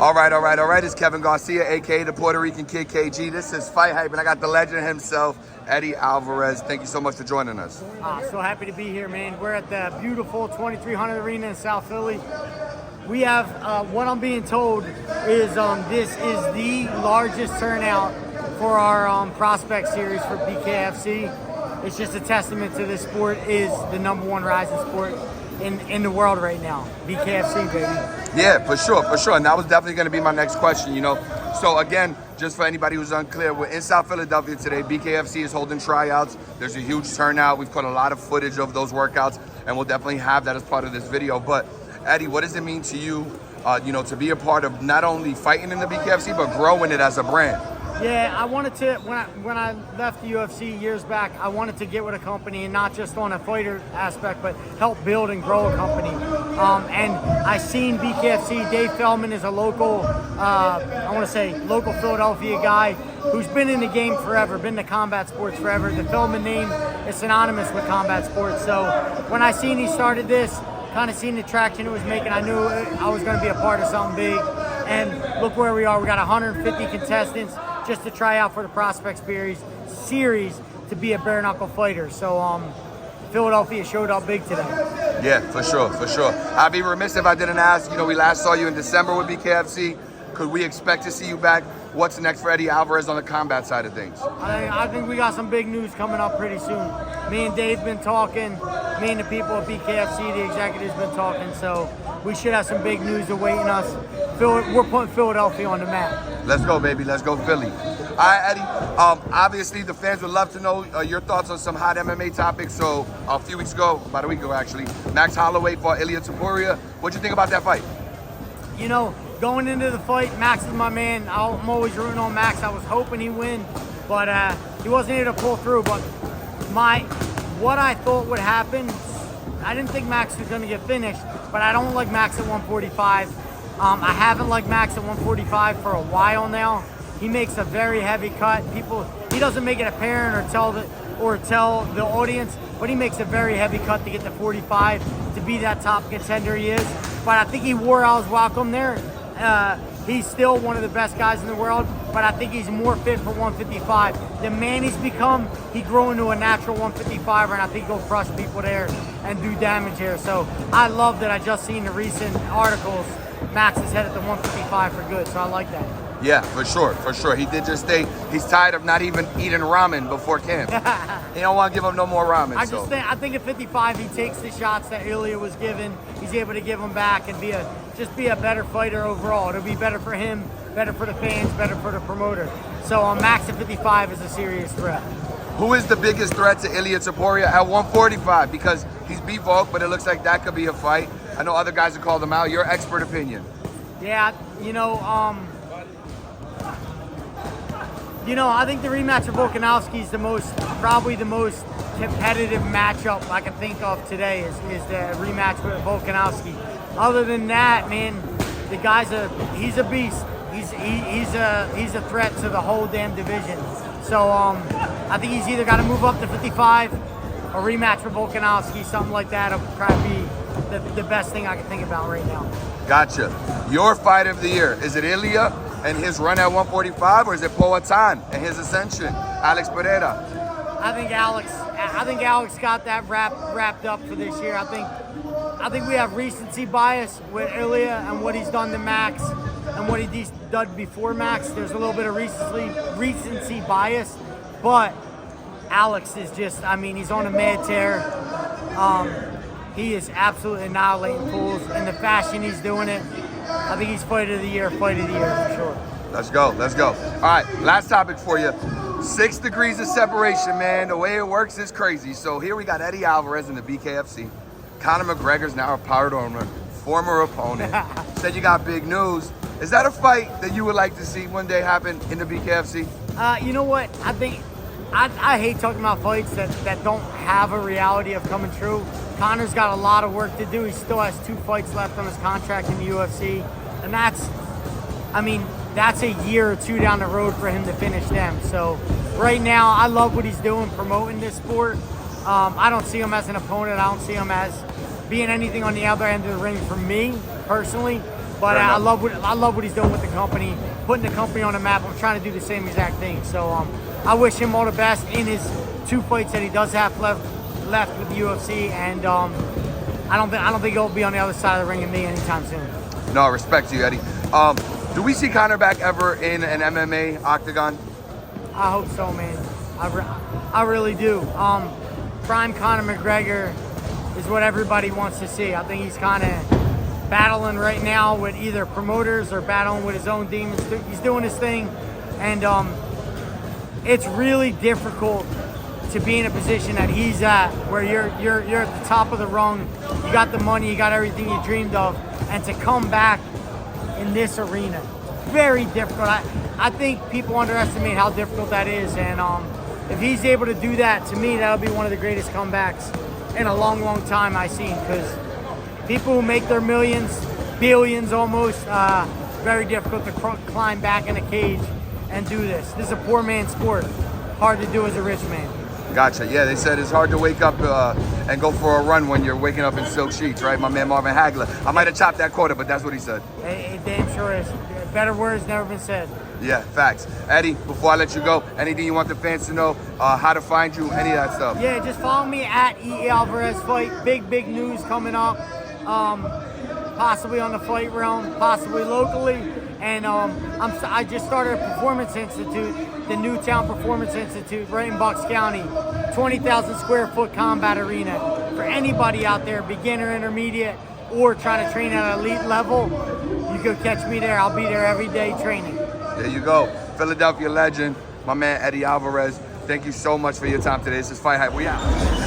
All right. It's Kevin Garcia, a.k.a. the Puerto Rican Kid KG. This is FightHype, and I got the legend himself, Eddie Alvarez. Thank you so much for joining us. So happy to be here, man. We're at the beautiful 2300 Arena in South Philly. We have, what I'm being told is this is the largest turnout for our prospect series for BKFC. It's just a testament to this sport is the #1 rising sport in the world right now. BKFC, baby. Yeah, for sure. And that was definitely going to be my next question, So again, just for anybody who's unclear, we're in South Philadelphia today. BKFC is holding tryouts. There's a huge turnout. We've put a lot of footage of those workouts, and we'll definitely have that as part of this video. But Eddie, what does it mean to you, to be a part of not only fighting in the BKFC, but growing it as a brand? Yeah, I wanted to, when I left the UFC years back, I wanted to get with a company and not just on a fighter aspect, but help build and grow a company. And I seen BKFC, Dave Feldman is a local, local Philadelphia guy who's been in the game forever, been to combat sports forever. The Feldman name is synonymous with combat sports. So when I seen he started this, kind of seen the traction it was making, I knew I was going to be a part of something big. And look where we are. We got 150 contestants just to try out for the Prospect series to be a bare-knuckle fighter. So Philadelphia showed up big today. Yeah, for sure. I'd be remiss if I didn't ask, we last saw you in December with BKFC. Could we expect to see you back? What's next for Eddie Alvarez on the combat side of things? I think we got some big news coming up pretty soon. Me and Dave been talking. Me and the people at BKFC, the executives, been talking. So we should have some big news awaiting us. We're putting Philadelphia on the map. Let's go, baby. Let's go, Philly. All right, Eddie. Obviously, the fans would love to know your thoughts on some hot MMA topics. So a few weeks ago, about a week ago actually, Max Holloway fought Ilia Topuria. What'd you think about that fight? Going into the fight, Max is my man. I'm always rooting on Max. I was hoping he'd win, but he wasn't able to pull through. But what I thought would happen, I didn't think Max was going to get finished, but I don't like Max at 145. I haven't liked Max at 145 for a while now. He makes a very heavy cut. He doesn't make it apparent or tell the audience, but he makes a very heavy cut to get to 45 to be that top contender he is. But I think he wore out his welcome there. He's still one of the best guys in the world, but I think he's more fit for 155. The man he's become, he grew into a natural 155er, and I think he'll crush people there and do damage here. So I love that I just seen the recent articles. Max is headed to 155 for good, so I like that. Yeah, for sure. He did just say he's tired of not even eating ramen before camp. He don't want to give him no more ramen. I think at 55 he takes the shots that Ilia was given. He's able to give them back and be a better fighter overall. It'll be better for him, better for the fans, better for the promoter. So Max at 55 is a serious threat. Who is the biggest threat to Ilia Topuria at 145? Because he's beat Volk, but it looks like that could be a fight. I know other guys have called him out. Your expert opinion. Yeah, I think the rematch of Volkanovski is probably the most competitive matchup I can think of today is the rematch with Volkanovski. Other than that, man, the guy's he's a beast. He's a threat to the whole damn division. So I think he's either got to move up to 55 or rematch with Volkanovski, something like that. It'll probably be the best thing I can think about right now. Gotcha. Your fight of the year, is it Ilia and his run at 145, or is it Poatan and his ascension, Alex Pereira? I think Alex got that wrapped up for this year. I think we have recency bias with Ilia and what he's done to Max and what he's done before Max. There's a little bit of recency bias, but Alex is just, he's on a mad tear. He is absolutely annihilating fools, and the fashion he's doing it, I think he's fight of the year for sure. Let's go. All right, last topic for you. 6 degrees of separation, man. The way it works is crazy. So here we got Eddie Alvarez in the BKFC. Conor McGregor's now a power owner, former opponent. Said you got big news. Is that a fight that you would like to see one day happen in the BKFC? You know what? I hate talking about fights that don't have a reality of coming true. Conor's got a lot of work to do. He still has 2 fights left on his contract in the UFC. And that's a year or 2 down the road for him to finish them. So right now, I love what he's doing promoting this sport. I don't see him as an opponent. I don't see him as being anything on the other end of the ring for me, personally. But Fair I enough. love what he's doing with the company, putting the company on the map. I'm trying to do the same exact thing. So I wish him all the best in his 2 fights that he does have left with the UFC, and I don't think he'll be on the other side of the ring than me anytime soon. No, respect to you, Eddie. Do we see Conor back ever in an MMA octagon? I hope so, man. I really do. Prime Conor McGregor is what everybody wants to see. I think he's kind of battling right now with either promoters or battling with his own demons. He's doing his thing, and it's really difficult to be in a position that he's at, where you're at the top of the rung. You got the money, you got everything you dreamed of, and to come back in this arena, very difficult. I think people underestimate how difficult that is, and if he's able to do that, to me, that'll be one of the greatest comebacks in a long, long time I've seen, because people who make their millions, billions almost, very difficult to climb back in a cage and do this. This is a poor man's sport. Hard to do as a rich man. Gotcha. Yeah, they said it's hard to wake up and go for a run when you're waking up in silk sheets, right? My man Marvin Hagler. I might have chopped that quota, but that's what he said. It damn sure is. Better words never been said. Yeah, facts. Eddie, before I let you go, anything you want the fans to know, how to find you, any of that stuff? Yeah, just follow me at Eddie Alvarez Fight. Big news coming up. Possibly on the Fight Realm, possibly locally. And I just started a Performance Institute, the Newtown Performance Institute, right in Bucks County. 20,000 square foot combat arena for anybody out there, beginner, intermediate, or trying to train at an elite level. You could catch me there. I'll be there every day training. There you go. Philadelphia legend, my man Eddie Alvarez. Thank you so much for your time today. This is FightHype. We out.